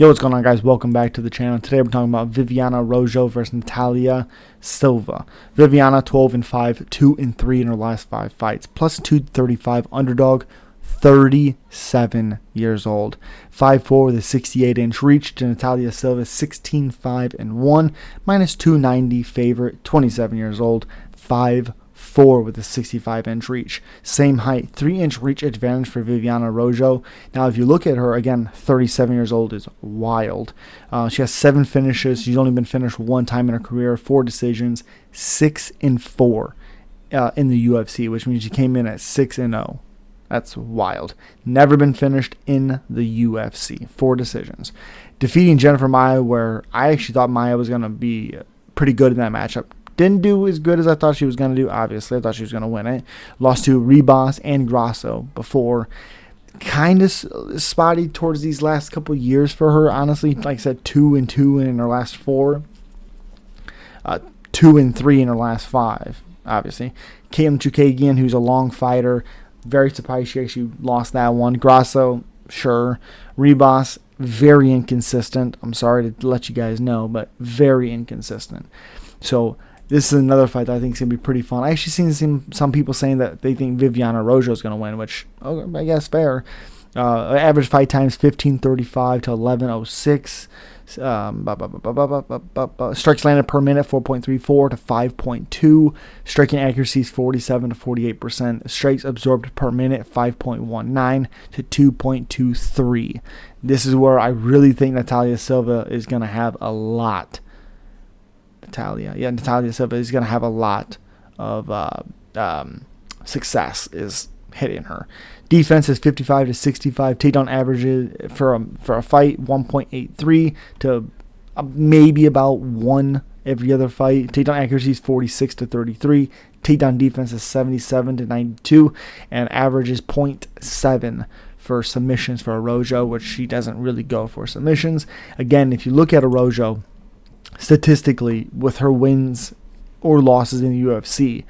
Yo, what's going on, guys? Welcome back to the channel. Today we're talking about Viviane Araujo versus Natália Silva. Viviane 12-5, 2-3 in her last 5 fights, plus 235 underdog, 37 years old. 5'4" with a 68-inch reach to Natália Silva, 16-5-1, minus 290 favorite, 27 years old, 5'4" with a 65-inch reach. Same height, 3-inch reach advantage for Viviane Araujo. Now, if you look at her, again, 37 years old is wild. She has 7 finishes. She's only been finished 1 time in her career, 4 decisions, 6-4 in the UFC, which means she came in at 6-0. That's wild. Never been finished in the UFC. 4 decisions. Defeating Jennifer Maia, where I actually thought Maia was going to be pretty good in that matchup. Didn't do as good as I thought she was going to do, obviously. I thought she was going to win it. Lost to Ribas and Grasso before. Kind of spotty towards these last couple of years for her, honestly. Like I said, 2-2 in her last 4. 2-3 in her last 5, obviously. Katlyn Chookagian, who's a long fighter. Very surprised she actually lost that one. Grasso, sure. Ribas, very inconsistent. I'm sorry to let you guys know, but very inconsistent. So this is another fight that I think is going to be pretty fun. I actually seen some people saying that they think Viviane Araujo is going to win, which I guess fair. Average fight times 15:35 to 11:06. Strikes landed per minute 4.34 to 5.2. Striking accuracy is 47 to 48%. Strikes absorbed per minute 5.19 to 2.23. This is where I really think Natália Silva is going to have a lot. Natália Silva is going to have a lot of success is hitting her. Defense is 55 to 65. Takedown averages for a fight 1.83 to maybe about 1 every other fight. Takedown accuracy is 46 to 33. Takedown defense is 77 to 92, and average is 0.7 for submissions for Araujo, which she doesn't really go for submissions. Again, if you look at Araujo statistically with her wins or losses in the UFC,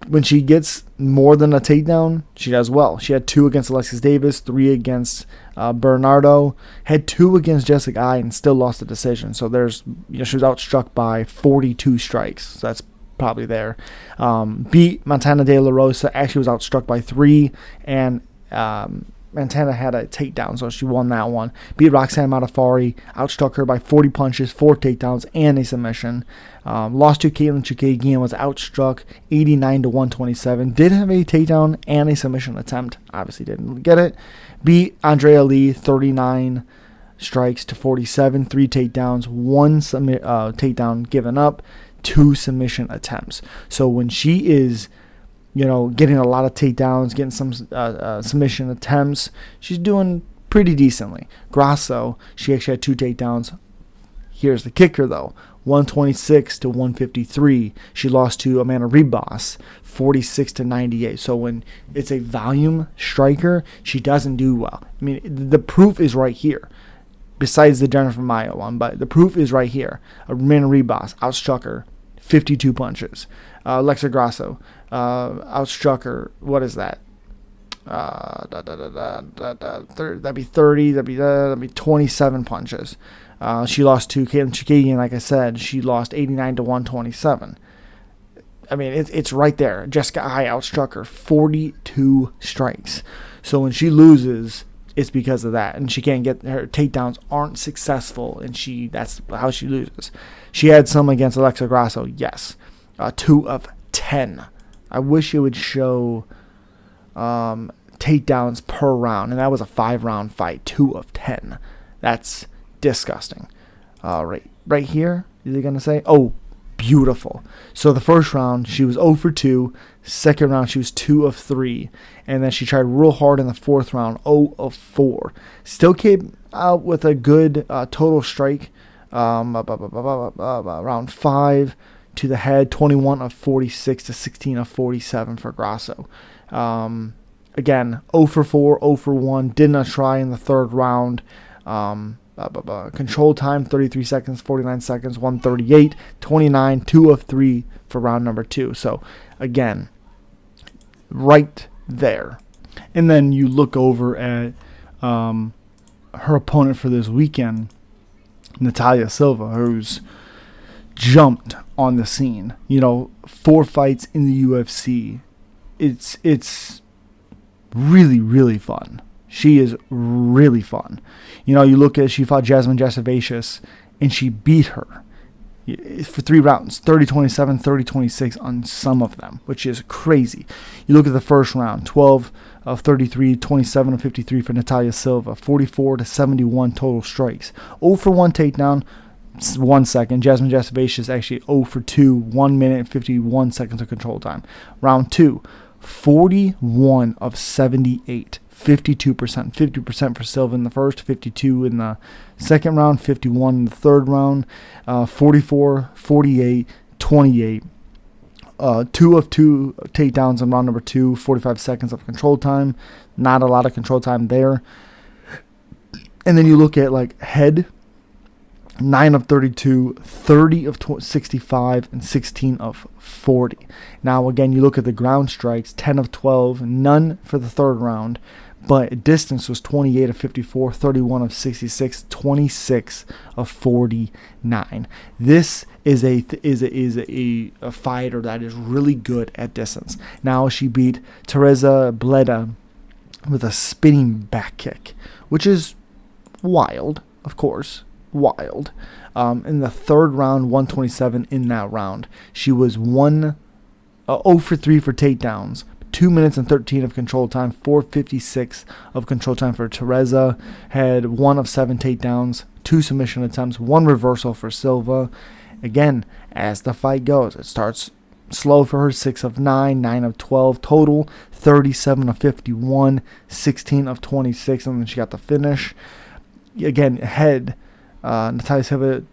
when she gets more than a takedown, she does well. She had 2 against Alexis Davis, 3 against Bernardo, had 2 against Jessica Ai, and still lost the decision. So she was outstruck by 42 strikes. So that's probably there. Beat Montana De La Rosa, actually was outstruck by 3, and Montana had a takedown, so she won that one. Beat Roxanne Modafferi, outstruck her by 40 punches, 4 takedowns, and a submission. Lost to Katlyn Chookagian, was outstruck 89 to 127. Did have a takedown and a submission attempt. Obviously didn't get it. Beat Andrea Lee, 39 strikes to 47, 3 takedowns, 1 takedown given up, 2 submission attempts. So when she is getting a lot of takedowns, getting some submission attempts, she's doing pretty decently. Grasso, she actually had 2 takedowns. Here's the kicker, though. 126 to 153. She lost to Amanda Ribas, 46 to 98. So when it's a volume striker, she doesn't do well. I mean, the proof is right here. Besides the Jennifer Maia one, but the proof is right here. Amanda Ribas outstruck her 52 punches. Alexa Grasso outstruck her. What is that? That'd be 30. That'd be 27 punches. She lost to Katlyn Chookagian. Like I said, she lost 89 to 127. I mean, it's right there. Jessica Ai outstruck her 42 strikes. So when she loses, it's because of that, and she can't get her takedowns aren't successful, and that's how she loses. She had some against Alexa Grasso, yes. 2 of 10. I wish it would show takedowns per round, and that was a 5-round fight. 2 of 10. That's disgusting. Right here, is it gonna say? Oh, beautiful. So the first round she was 0 for 2. Second round she was 2 of 3, and then she tried real hard in the 4th round, 0 of 4. Still came out with a good total strike. Round 5 to the head, 21 of 46 to 16 of 47 for Grasso. Again, 0 for 4, 0 for 1. Did not try in the 3rd round. Control time 33 seconds, 49 seconds, 138, 29, 2 of 3 for round number 2. So again, right there. And then you look over at her opponent for this weekend, Natália Silva, who's jumped on the scene. 4 fights in the UFC. It's really, really fun. She is really fun. You look at, she fought Jasmine Jasavacius, and she beat her for 3 rounds, 30-27, 30-26 on some of them, which is crazy. You look at the first round, 12 of 33, 27 of 53 for Natália Silva, 44-71 total strikes, 0 for 1 takedown, 1 second. Jasmine Jasavacius actually 0 for 2, 1 minute and 51 seconds of control time. Round 2, 41 of 78, 52%, 50% for Silva in the first, 52 in the second round, 51 in the third round, 44, 48, 28. 2 of 2 takedowns in round number 2, 45 seconds of control time. Not a lot of control time there. And then you look at head, 9 of 32, 30 of 65, and 16 of 40. Now, again, you look at the ground strikes, 10 of 12, none for the third round, but distance was 28 of 54, 31 of 66, 26 of 49. This is a fighter that is really good at distance. Now, she beat Teresa Bleda with a spinning back kick, which is wild, of course. Wild. In the third round, 127 in that round. She was 0 for 3 for takedowns, 2 minutes and 13 of control time, 4:56 of control time for Teresa. Had 1 of 7 takedowns, 2 submission attempts, 1 reversal for Silva. Again, as the fight goes, it starts slow for her, 6 of 9, 9 of 12 total, 37 of 51, 16 of 26, and then she got the finish. Again, head, Natália Silva,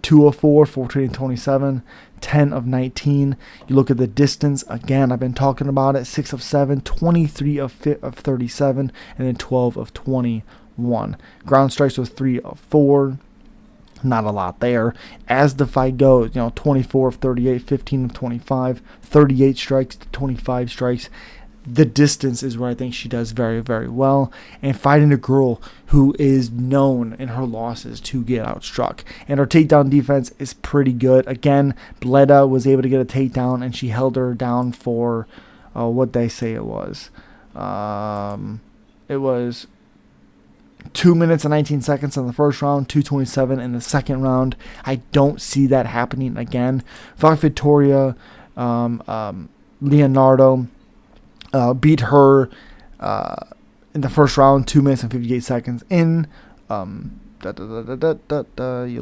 2 of 4, 14 27, 10 of 19. You look at the distance, again, I've been talking about it, 6 of 7, 23 of 37, and then 12 of 21. Ground strikes was 3 of 4. Not a lot there. As the fight goes, 24 of 38, 15 of 25, 38 strikes to 25 strikes. The distance is where I think she does very, very well. And fighting a girl who is known in her losses to get outstruck. And her takedown defense is pretty good. Again, Bleda was able to get a takedown, and she held her down for what they say it was. It was 2 minutes and 19 seconds in the first round, 2:27 in the second round. I don't see that happening again. Fought Victoria Leonardo. Beat her in the first round, 2 minutes and 58 seconds in. You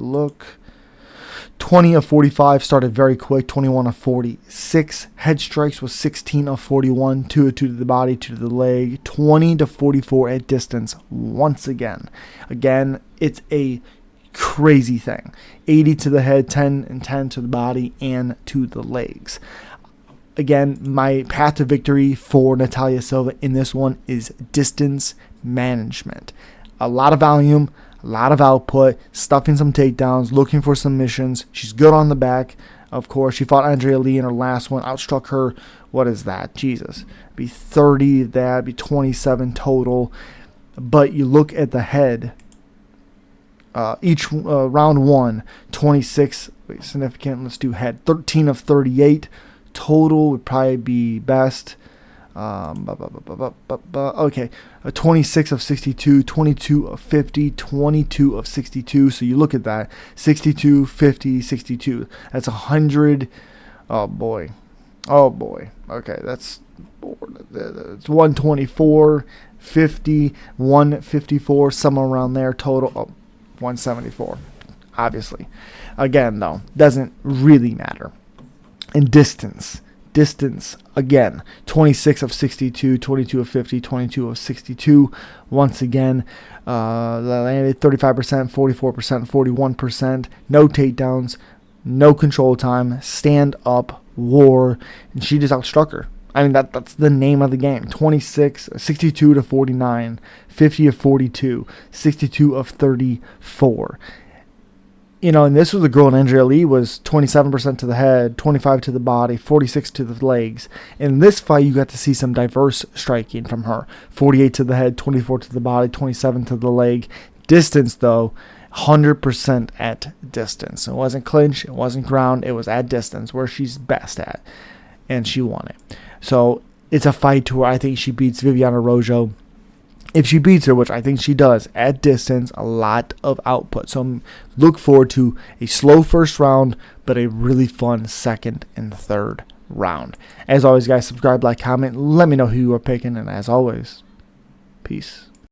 look. 20 of 45, started very quick, 21 of 46. Head strikes was 16 of 41, 2 of 2 to the body, 2 to the leg. 20 to 44 at distance once again. Again, it's a crazy thing. 80 to the head, 10 and 10 to the body and to the legs. Again, my path to victory for Natália Silva in this one is distance management. A lot of volume, a lot of output, stuffing some takedowns, looking for submissions. She's good on the back, of course. She fought Andrea Lee in her last one, outstruck her. What is that? Jesus. Be 30, that'd be 27 total. But you look at the head. Each round 1, 26, significant. Let's do head. 13 of 38. Total would probably be best. Okay, 26 of 62, 22 of 50, 22 of 62. So you look at that, 62, 50, 62. That's 100. Oh boy. Okay, that's 124, 50, 154, somewhere around there. Total 174. Obviously, again though, doesn't really matter. And distance, again, 26 of 62, 22 of 50, 22 of 62. Once again, landed 35%, 44%, 41%. No takedowns, no control time, stand-up war. And she just outstruck her. I mean, that's the name of the game. 62 to 49, 50 of 42, 62 of 34. and this was a girl in Andrea Lee was 27% to the head, 25 to the body, 46 to the legs. In this fight, you got to see some diverse striking from her. 48 to the head, 24 to the body, 27 to the leg. Distance, though, 100% at distance. It wasn't clinch, it wasn't ground, it was at distance, where she's best at. And she won it. So it's a fight to where I think she beats Viviane Araujo. If she beats her, which I think she does, at distance, a lot of output. So look forward to a slow first round, but a really fun second and third round. As always, guys, subscribe, like, comment. Let me know who you are picking. And as always, peace.